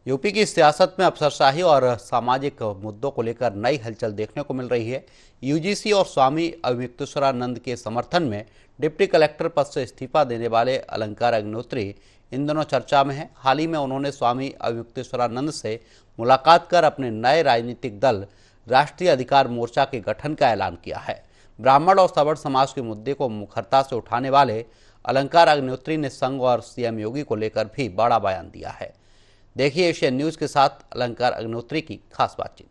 UP की सियासत में अफसरशाही और सामाजिक मुद्दों को लेकर नई हलचल देखने को मिल रही है। यूजीसी और स्वामी अवमुक्तेश्वरानंद के समर्थन में डिप्टी कलेक्टर पद से इस्तीफा देने वाले अलंकार अग्निहोत्री इन दिनों चर्चा में हैं। हाल ही में उन्होंने स्वामी अवमुक्तेश्वरानंद से मुलाकात कर अपने नए राजनीतिक दल राष्ट्रीय अधिकार मोर्चा के गठन का ऐलान किया है। ब्राह्मण और सवर्ण समाज के मुद्दे को मुखरता से उठाने वाले अलंकार अग्निहोत्री ने संघ और सीएम योगी को लेकर भी बड़ा बयान दिया है। देखिए एशियन न्यूज के साथ अलंकार अग्निहोत्री की खास बातचीत।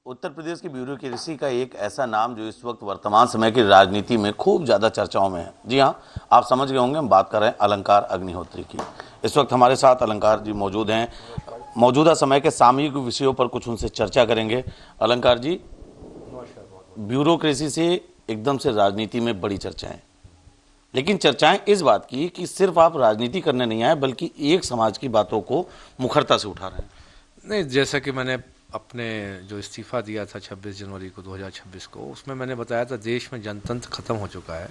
उत्तर प्रदेश की ब्यूरोक्रेसी का एक ऐसा नाम जो इस वक्त वर्तमान समय की राजनीति में खूब ज़्यादा चर्चाओं में है। जी हाँ, आप समझ गए होंगे, हम बात कर रहे हैं अलंकार अग्निहोत्री की। इस वक्त हमारे साथ अलंकार जी मौजूद हैं। मौजूदा समय के सामयिक विषयों पर कुछ उनसे चर्चा करेंगे। अलंकार जी, ब्यूरोक्रेसी से एकदम से राजनीति में बड़ी चर्चाएं, लेकिन चर्चाएं इस बात की कि सिर्फ आप राजनीति करने नहीं आए बल्कि एक समाज की बातों को मुखरता से उठा रहे हैं। नहीं, जैसा कि मैंने अपने जो इस्तीफा दिया था 26 जनवरी को 2026 को, उसमें मैंने बताया था देश में जनतंत्र खत्म हो चुका है।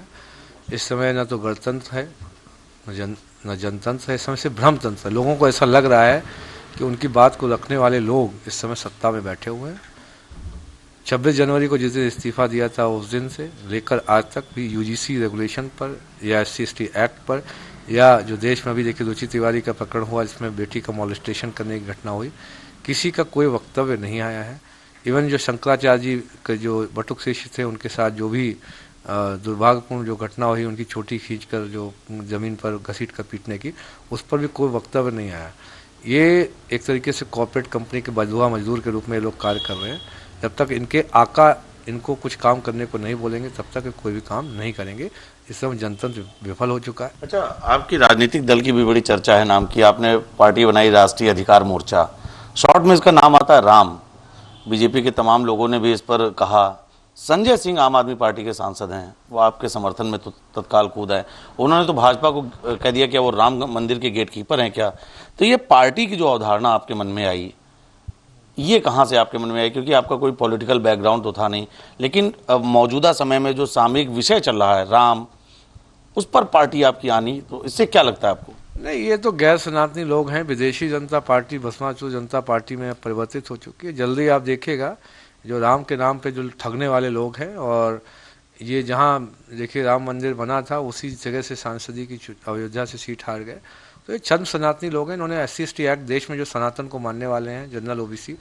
इस समय न तो गणतंत्र है न जनतंत्र है, इस समय से भ्रमतंत्र है। लोगों को ऐसा लग रहा है कि उनकी बात को रखने वाले लोग इस समय सत्ता में बैठे हुए हैं। 26 जनवरी को जिस दिन इस्तीफा दिया था उस दिन से लेकर आज तक भी यूजीसी रेगुलेशन पर या SC/ST एक्ट पर, या जो देश में अभी देखिए रुचि तिवारी का प्रकरण हुआ जिसमें बेटी का मॉलेस्टेशन करने की घटना हुई, किसी का कोई वक्तव्य नहीं आया है। इवन जो शंकराचार्य जी के जो बटुक शिष्य थे उनके साथ जो भी दुर्भाग्यपूर्ण जो घटना हुई, उनकी चोटी खींचकर जो जमीन पर घसीट कर पीटने की, उस पर भी कोई वक्तव्य नहीं आया। ये एक तरीके से कॉर्पोरेट कंपनी के बदुआ मजदूर के रूप में लोग कार्य कर रहे हैं। जब तक इनके आका इनको कुछ काम करने को नहीं बोलेंगे तब तक कोई भी काम नहीं करेंगे। इस समय जनतंत्र विफल हो चुका है। अच्छा, आपकी राजनीतिक दल की भी बड़ी चर्चा है नाम की। आपने पार्टी बनाई राष्ट्रीय अधिकार मोर्चा, शॉर्ट में इसका नाम आता है राम। बीजेपी के तमाम लोगों ने भी इस पर कहा। संजय सिंह आम आदमी पार्टी के सांसद हैं, वो आपके समर्थन में तो तत्काल कूद आए। उन्होंने तो भाजपा को कह दिया कि वो राम मंदिर के गेट कीपर हैं क्या। तो ये पार्टी की जो अवधारणा आपके मन में आई, ये कहाँ से आपके मन में आई? क्योंकि आपका कोई पॉलिटिकल बैकग्राउंड तो था नहीं, लेकिन अब मौजूदा समय में जो सामयिक विषय चल रहा है राम, उस पर पार्टी आपकी आनी, तो इससे क्या लगता है आपको? नहीं, ये तो गैर सनातनी लोग हैं। विदेशी जनता पार्टी भस्मासुर जनता पार्टी में परिवर्तित हो चुकी है। जल्दी आप देखिएगा जो राम के नाम पे जो ठगने वाले लोग हैं, और ये जहाँ देखिए राम मंदिर बना था उसी जगह से सांसदी की अयोध्या से सीट हार गए। तो ये चंद सनातनी लोग हैं। इन्होंने SC/ST एक्ट, देश में जो सनातन को मानने वाले हैं, जनरल OBC,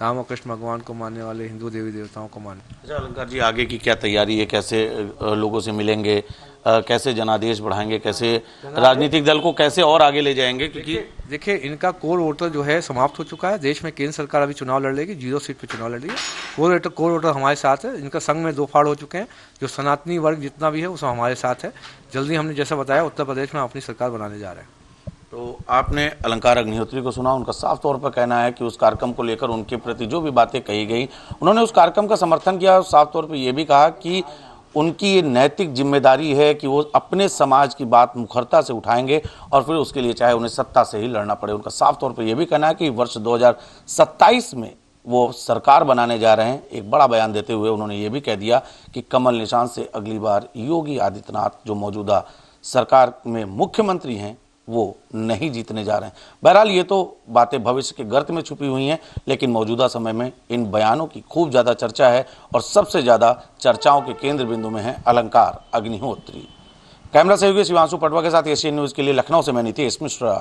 राम और कृष्ण भगवान को मानने वाले, हिंदू देवी देवताओं को मानने। अच्छा अलंकार जी, आगे की क्या तैयारी है? कैसे लोगों से मिलेंगे, कैसे जनादेश बढ़ाएंगे, कैसे राजनीतिक दल को कैसे और आगे ले जाएंगे? क्योंकि देखिए इनका कोर वोटर जो है समाप्त हो चुका है। देश में केंद्र सरकार अभी चुनाव लड़ लेगी, 0 सीट पे चुनाव लड़ रही है। कोर वोटर हमारे साथ है। इनका संघ में 2 फाड़ हो चुके हैं। जो सनातनी वर्ग जितना भी है वो सब हमारे साथ है। जल्दी हमने जैसा बताया उत्तर प्रदेश में अपनी सरकार बनाने जा रहे हैं। तो आपने अलंकार अग्निहोत्री को सुना। उनका साफ तौर पर कहना है कि उस कार्यक्रम को लेकर उनके प्रति जो भी बातें कही गई, उन्होंने उस कार्यक्रम का समर्थन किया। साफ तौर पर यह भी कहा कि उनकी ये नैतिक जिम्मेदारी है कि वो अपने समाज की बात मुखरता से उठाएंगे और फिर उसके लिए चाहे उन्हें सत्ता से ही लड़ना पड़े। उनका साफ तौर पर यह भी कहना है कि वर्ष 2027 में वो सरकार बनाने जा रहे हैं। एक बड़ा बयान देते हुए उन्होंने ये भी कह दिया कि कमल निशान से अगली बार योगी आदित्यनाथ जो मौजूदा सरकार में मुख्यमंत्री हैं वो नहीं जीतने जा रहे हैं। बहरहाल ये तो बातें भविष्य के गर्त में छुपी हुई हैं, लेकिन मौजूदा समय में इन बयानों की खूब ज़्यादा चर्चा है और सबसे ज़्यादा चर्चाओं के केंद्र बिंदु में है अलंकार अग्निहोत्री। कैमरा सहयोगी शिवांशु पटवा के साथ एशियन न्यूज़ के लिए लखनऊ से मैं नितेश मिश्रा।